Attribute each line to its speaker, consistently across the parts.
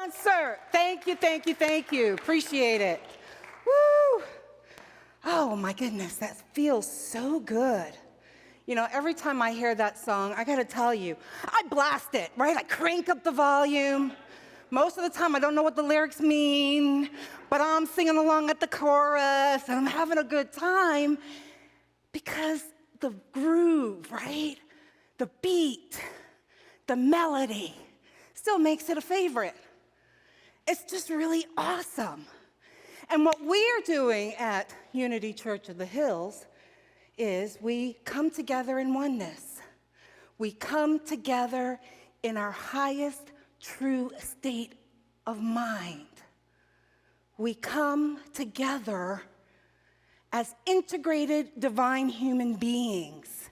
Speaker 1: concert. Thank you, thank you, thank you. Appreciate it. Woo! Oh my goodness, that feels so good. You know, every time I hear that song, I gotta tell you, I blast it, right? I crank up the volume. Most of the time, I don't know what the lyrics mean, but I'm singing along at the chorus, and I'm having a good time because the groove, right? The beat, the melody still makes it a favorite. It's just really awesome. And what we're doing at Unity Church of the Hills is we come together in oneness. We come together in our highest true state of mind. We come together as integrated divine human beings.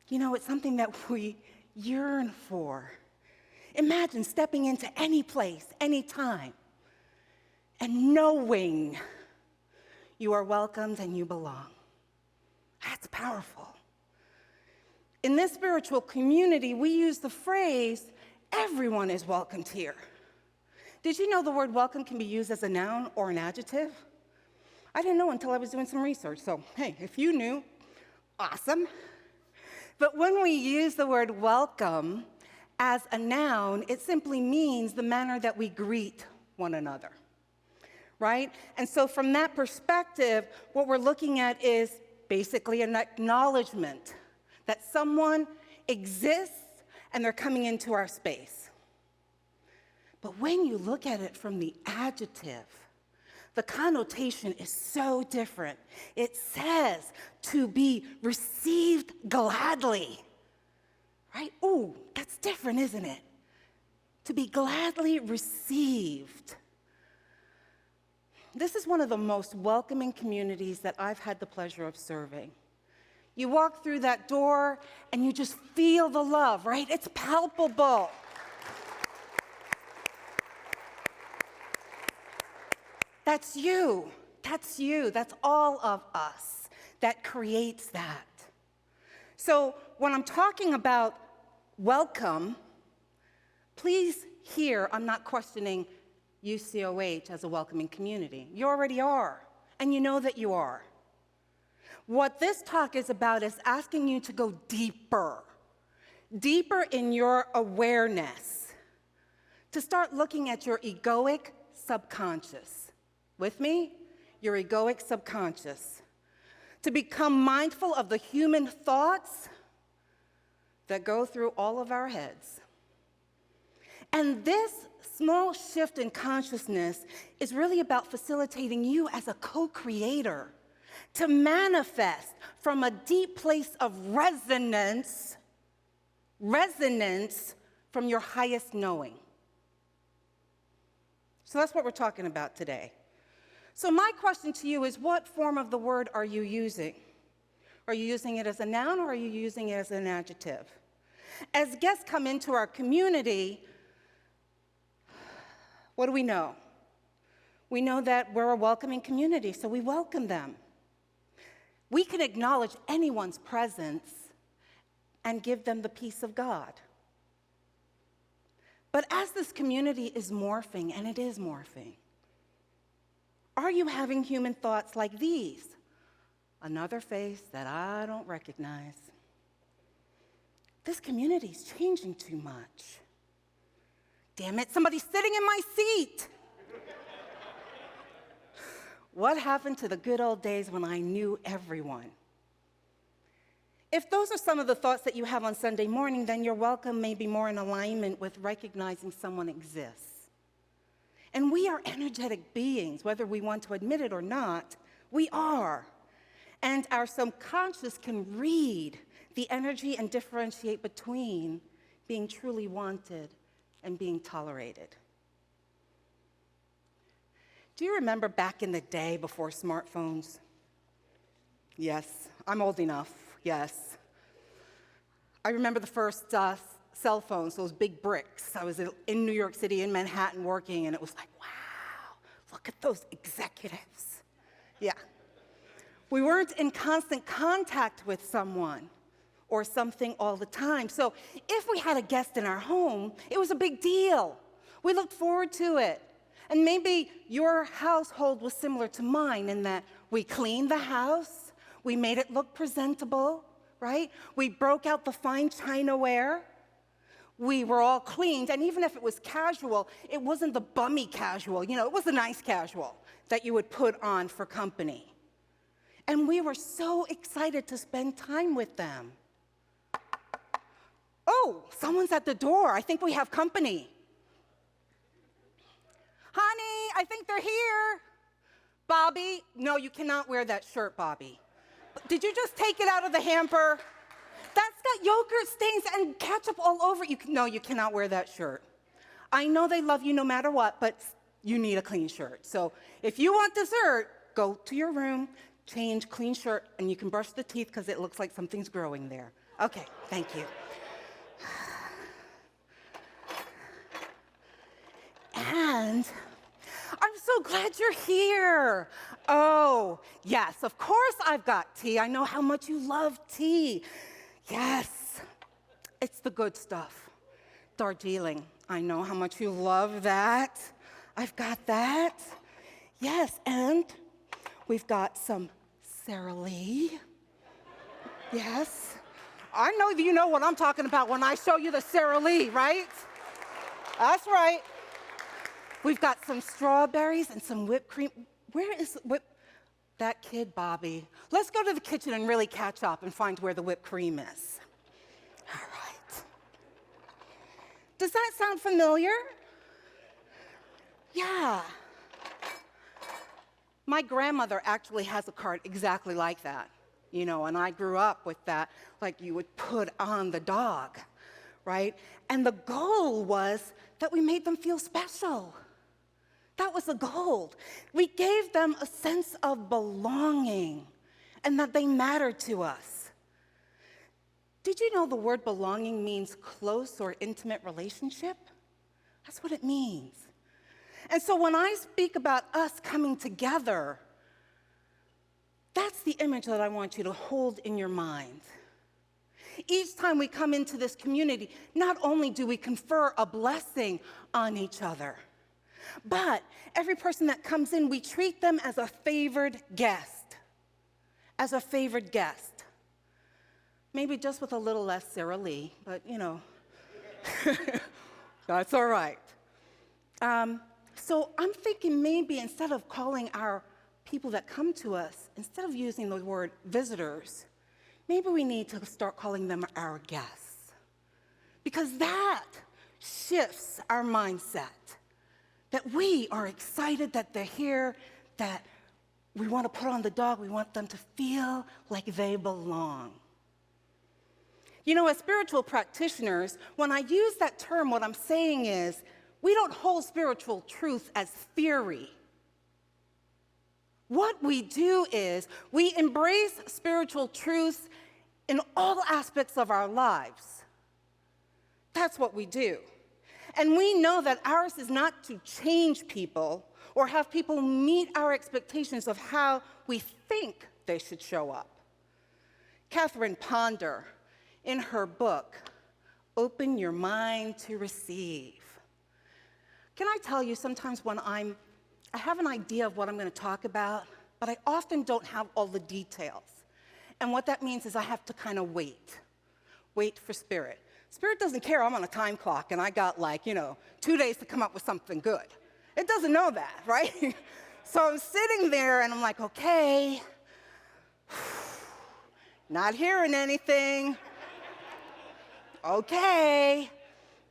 Speaker 1: You know, it's something that we yearn for. Imagine stepping into any place, any time, and knowing you are welcomed and you belong. That's powerful. In this spiritual community, we use the phrase, everyone is welcomed here. Did you know the word welcome can be used as a noun or an adjective? I didn't know until I was doing some research, so hey, if you knew, awesome. But when we use the word welcome as a noun, it simply means the manner that we greet one another, right? And so from that perspective, what we're looking at is basically an acknowledgement that someone exists and they're coming into our space. But when you look at it from the adjective, the connotation is so different. It says to be received gladly, right? Ooh, that's different, isn't it? To be gladly received. This is one of the most welcoming communities that I've had the pleasure of serving. You walk through that door and you just feel the love, right? It's palpable. That's you. That's you. That's all of us that creates that. So when I'm talking about welcome, please hear I'm not questioning UCOH as a welcoming community. You already are, and you know that you are. What this talk is about is asking you to go deeper in your awareness, to start looking at your egoic subconscious. With me? Your egoic subconscious. To become mindful of the human thoughts that go through all of our heads. And this small shift in consciousness is really about facilitating you as a co-creator to manifest from a deep place of resonance from your highest knowing. So that's what we're talking about today. So my question to you is, what form of the word are you using? Are you using it as a noun or are you using it as an adjective? As guests come into our community, what do we know? We know that we're a welcoming community, so we welcome them. We can acknowledge anyone's presence and give them the peace of God. But as this community is morphing, and it is morphing, are you having human thoughts like these? Another face that I don't recognize. This community's changing too much. Damn it, somebody's sitting in my seat. What happened to the good old days when I knew everyone? If those are some of the thoughts that you have on Sunday morning, then your welcome may be more in alignment with recognizing someone exists. And we are energetic beings, whether we want to admit it or not, we are. And our subconscious can read the energy and differentiate between being truly wanted and being tolerated. Do you remember back in the day before smartphones? Yes, I'm old enough, yes. I remember the first cell phones, those big bricks. I was in New York City, in Manhattan, working, and it was like, wow, look at those executives. Yeah. We weren't in constant contact with someone or something all the time. So if we had a guest in our home, it was a big deal. We looked forward to it. And maybe your household was similar to mine in that we cleaned the house, we made it look presentable, right? We broke out the fine chinaware. We were all cleaned, and even if it was casual, it wasn't the bummy casual, it was a nice casual that you would put on for company. And we were so excited to spend time with them. Oh, someone's at the door. I think we have company. Honey, I think they're here. Bobby, no, you cannot wear that shirt, Bobby. Did you just take it out of the hamper? That's got yogurt stains and ketchup all over it. No, you cannot wear that shirt. I know they love you no matter what, but you need a clean shirt. So if you want dessert, go to your room, change, clean shirt, and you can brush the teeth because it looks like something's growing there. Okay, thank you. And I'm so glad you're here. Oh, yes, of course I've got tea. I know how much you love tea. Yes, it's the good stuff. Darjeeling, I know how much you love that. I've got that. Yes, and we've got some Sara Lee. Yes, I know you know what I'm talking about when I show you the Sara Lee, right? That's right. We've got some strawberries and some whipped cream. Where is that kid, Bobby? Let's go to the kitchen and really catch up and find where the whipped cream is. All right. Does that sound familiar? Yeah. My grandmother actually has a cart exactly like that, and I grew up with that, like you would put on the dog, right? And the goal was that we made them feel special. That was the goal. We gave them a sense of belonging and that they mattered to us. Did you know the word belonging means close or intimate relationship? That's what it means. And so when I speak about us coming together, that's the image that I want you to hold in your mind. Each time we come into this community, not only do we confer a blessing on each other, but every person that comes in, we treat them as a favored guest. As a favored guest. Maybe just with a little less Sara Lee, but that's all right. So I'm thinking maybe instead of calling our people that come to us, instead of using the word visitors, maybe we need to start calling them our guests. Because that shifts our mindset. That we are excited that they're here, that we want to put on the dog, we want them to feel like they belong. As spiritual practitioners, when I use that term, what I'm saying is, we don't hold spiritual truth as theory. What we do is, we embrace spiritual truths in all aspects of our lives. That's what we do. And we know that ours is not to change people or have people meet our expectations of how we think they should show up. Catherine Ponder, in her book, Open Your Mind to Receive. Can I tell you, sometimes when I have an idea of what I'm going to talk about, but I often don't have all the details. And what that means is I have to kind of wait for Spirit. Spirit doesn't care I'm on a time clock and I got 2 days to come up with something good. It doesn't know that, right? So I'm sitting there and I'm like, okay, not hearing anything. Okay.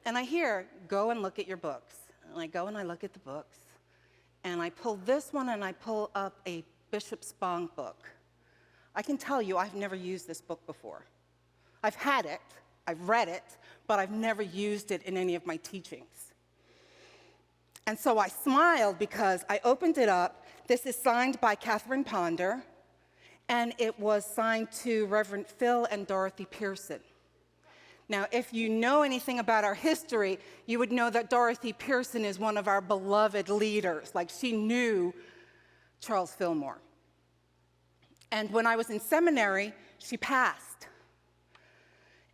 Speaker 1: And I hear, go and look at your books. And I go and I look at the books. And I pull this one and I pull up a Bishop Spong book. I can tell you I've never used this book before. I've had it. I've read it, but I've never used it in any of my teachings. And so I smiled because I opened it up. This is signed by Catherine Ponder, and it was signed to Reverend Phil and Dorothy Pearson. Now, if you know anything about our history, you would know that Dorothy Pearson is one of our beloved leaders. She knew Charles Fillmore. And when I was in seminary, she passed.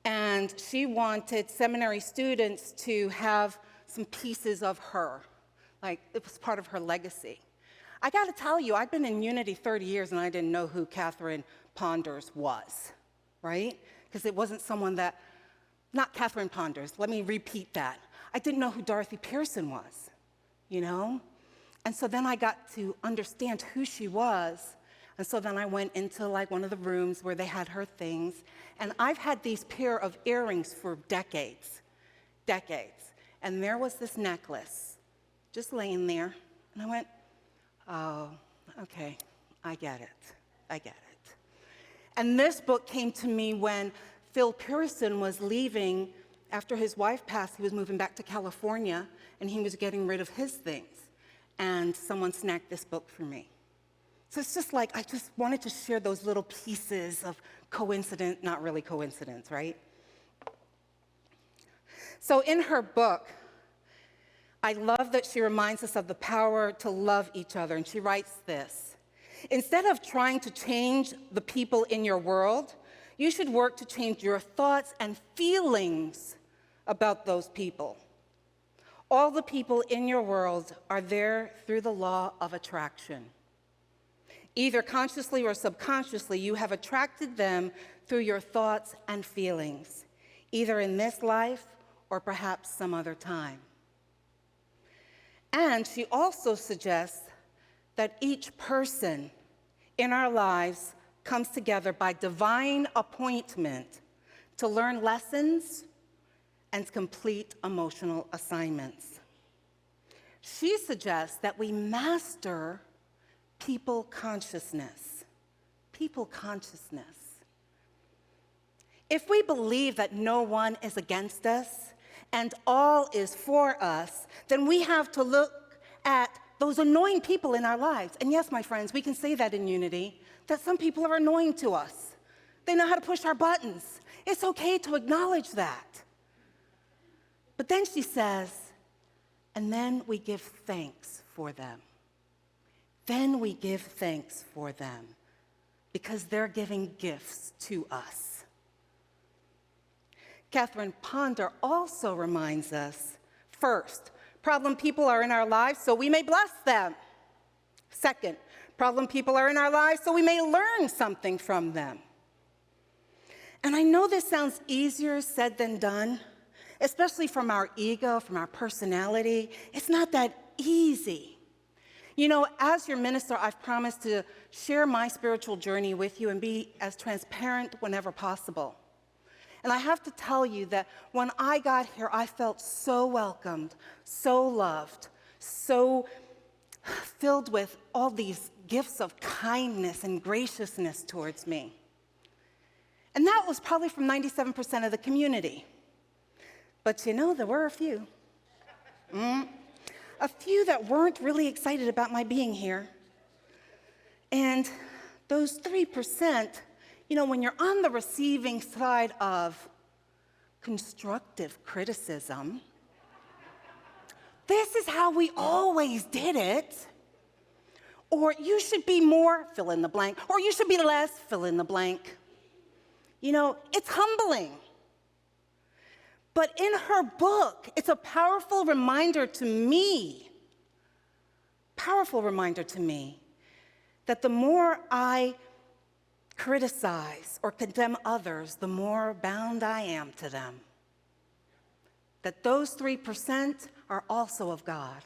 Speaker 1: And she wanted seminary students to have some pieces of her. Like, it was part of her legacy. I got to tell you, I've been in Unity 30 years, and I didn't know who Catherine Ponders was, right? Because it wasn't someone that, not Catherine Ponders, let me repeat that. I didn't know who Dorothy Pearson was, you know? And so then I got to understand who she was. And so then I went into like one of the rooms where they had her things. And I've had these pair of earrings for decades. And there was this necklace just laying there. And I went, oh, okay, I get it. And this book came to me when Phil Pearson was leaving after his wife passed. He was moving back to California, and he was getting rid of his things. And someone snagged this book for me. So it's just like, I just wanted to share those little pieces of coincidence, not really coincidence, right? So in her book, I love that she reminds us of the power to love each other, and she writes this: instead of trying to change the people in your world, you should work to change your thoughts and feelings about those people. All the people in your world are there through the law of attraction. Either consciously or subconsciously, you have attracted them through your thoughts and feelings, either in this life or perhaps some other time. And she also suggests that each person in our lives comes together by divine appointment to learn lessons and complete emotional assignments. She suggests that we master people consciousness. People consciousness. If we believe that no one is against us and all is for us, then we have to look at those annoying people in our lives. And yes, my friends, we can say that in Unity, that some people are annoying to us. They know how to push our buttons. It's okay to acknowledge that. But then she says, and then we give thanks for them. Then we give thanks for them because they're giving gifts to us. Catherine Ponder also reminds us, first, problem people are in our lives so we may bless them. Second, problem people are in our lives so we may learn something from them. And I know this sounds easier said than done, especially from our ego, from our personality. It's not that easy. You know, as your minister, I've promised to share my spiritual journey with you and be as transparent whenever possible. And I have to tell you that when I got here, I felt so welcomed, so loved, so filled with all these gifts of kindness and graciousness towards me. And that was probably from 97% of the community. But you know, there were a few. A few that weren't really excited about my being here. And those 3%, you know, when you're on the receiving side of constructive criticism, this is how we always did it. Or you should be more, fill in the blank, or you should be less, fill in the blank. You know, it's humbling. But in her book, it's a powerful reminder to me, that the more I criticize or condemn others, the more bound I am to them. That those 3% are also of God.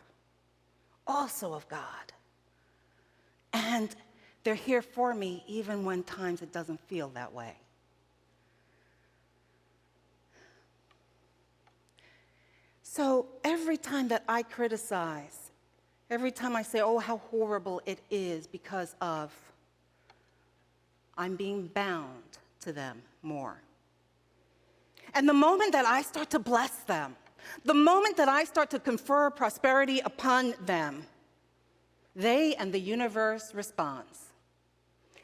Speaker 1: And they're here for me even when times it doesn't feel that way. So every time that I criticize, every time I say, oh, how horrible it is because of, I'm being bound to them more. And the moment that I start to bless them, the moment that I start to confer prosperity upon them, they and the universe responds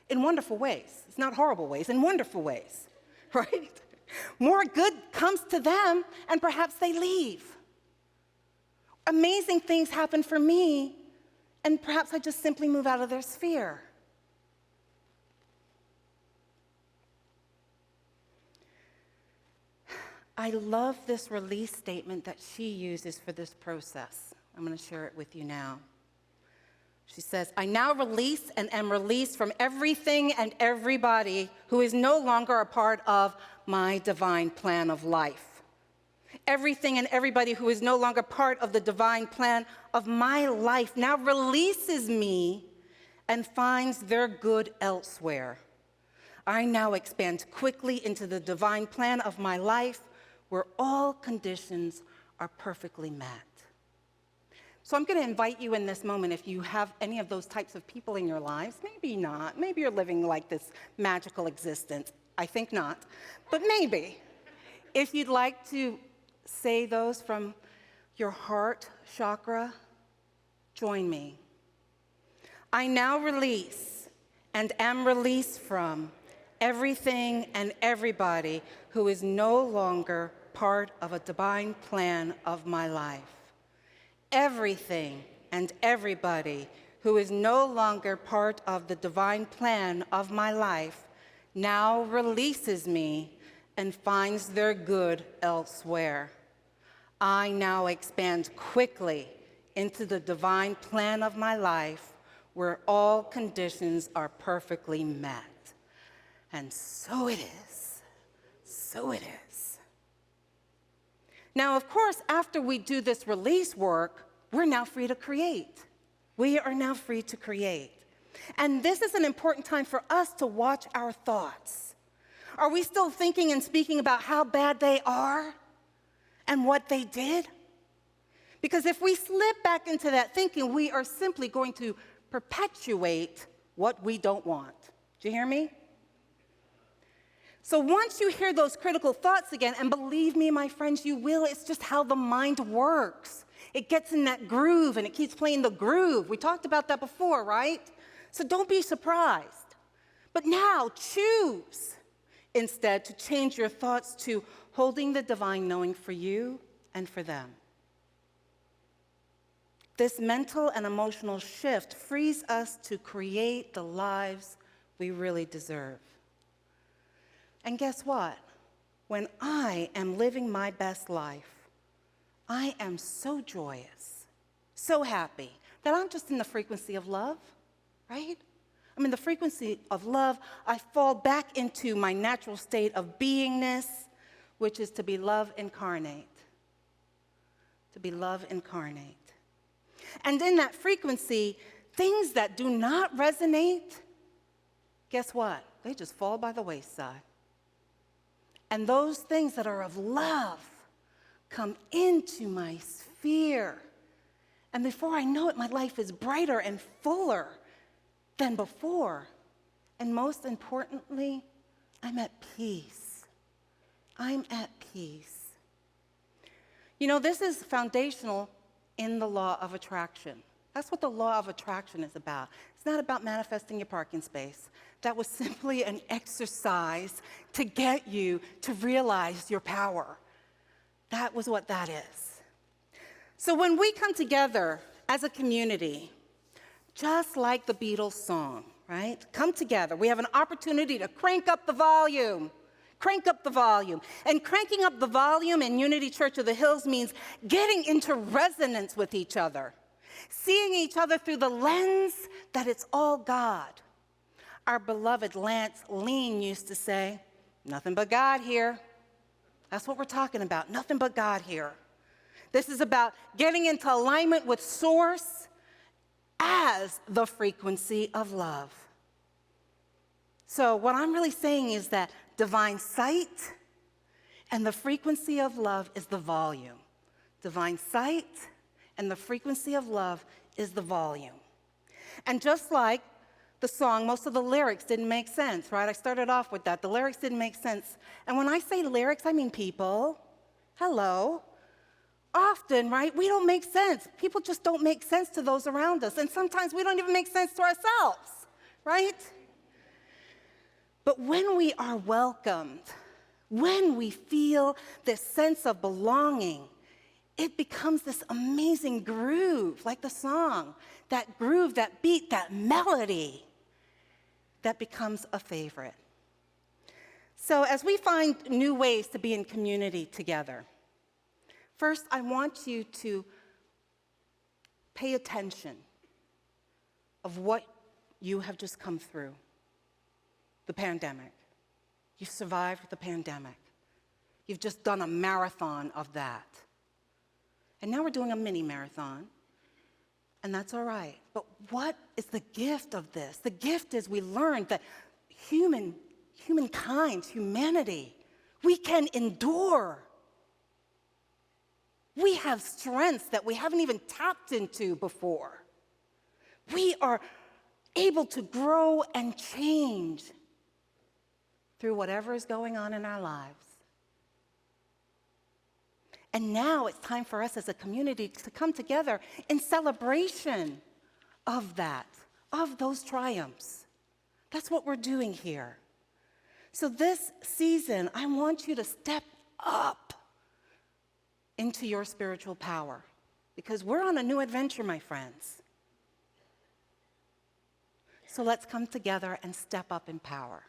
Speaker 1: in wonderful ways. It's not horrible ways, in wonderful ways, right? More good comes to them, and perhaps they leave. Amazing things happen for me, and perhaps I just simply move out of their sphere. I love this release statement that she uses for this process. I'm going to share it with you now. She says, I now release and am released from everything and everybody who is no longer a part of my divine plan of life. Everything and everybody who is no longer part of the divine plan of my life now releases me and finds their good elsewhere. I now expand quickly into the divine plan of my life where all conditions are perfectly met. So I'm going to invite you in this moment, if you have any of those types of people in your lives, maybe not, maybe you're living like this magical existence. I think not, but maybe. If you'd like to say those from your heart chakra, join me. I now release and am released from everything and everybody who is no longer part of a divine plan of my life. Everything and everybody who is no longer part of the divine plan of my life now releases me and finds their good elsewhere. I now expand quickly into the divine plan of my life where all conditions are perfectly met. And so it is. So it is. Now, of course, after we do this release work, we're now free to create. We are now free to create. And this is an important time for us to watch our thoughts. Are we still thinking and speaking about how bad they are and what they did? Because if we slip back into that thinking, we are simply going to perpetuate what we don't want. Do you hear me? So once you hear those critical thoughts again, and believe me, my friends, you will, it's just how the mind works. It gets in that groove, and it keeps playing the groove. We talked about that before, right? So don't be surprised. But now choose instead to change your thoughts to holding the divine knowing for you and for them. This mental and emotional shift frees us to create the lives we really deserve. And guess what? When I am living my best life, I am so joyous, so happy that I'm just in the frequency of love, right? I'm in the frequency of love. I fall back into my natural state of beingness, which is to be love incarnate. To be love incarnate. And in that frequency, things that do not resonate, guess what? They just fall by the wayside. And those things that are of love come into my sphere. And before I know it, my life is brighter and fuller than before. And most importantly, I'm at peace. I'm at peace. You know, this is foundational in the law of attraction. That's what the law of attraction is about. It's not about manifesting your parking space. That was simply an exercise to get you to realize your power. That was what that is. So when we come together as a community, just like the Beatles song, right? Come together. We have an opportunity to crank up the volume. Crank up the volume. And cranking up the volume in Unity Church of the Hills means getting into resonance with each other. Seeing each other through the lens that it's all God. Our beloved Lance Lean used to say, nothing but God here. That's what we're talking about, nothing but God here. This is about getting into alignment with Source as the frequency of love. So what I'm really saying is that divine sight and the frequency of love is the volume. Divine sight and the frequency of love is the volume. And just like the song, most of the lyrics didn't make sense, right? I started off with that. The lyrics didn't make sense. And when I say lyrics, I mean people. Hello. Often, right, we don't make sense. People just don't make sense to those around us. And sometimes we don't even make sense to ourselves, right? But when we are welcomed, when we feel this sense of belonging, it becomes this amazing groove, like the song. That groove, that beat, that melody that becomes a favorite. So as we find new ways to be in community together, first I want you to pay attention of what you have just come through, the pandemic. You survived the pandemic. You've just done a marathon of that. And now we're doing a mini marathon, and that's all right. But what is the gift of this? The gift is we learned that humankind, humanity, we can endure. We have strengths that we haven't even tapped into before. We are able to grow and change through whatever is going on in our lives. And now it's time for us as a community to come together in celebration of that, of those triumphs. That's what we're doing here. So this season, I want you to step up into your spiritual power, because we're on a new adventure, my friends. So let's come together and step up in power.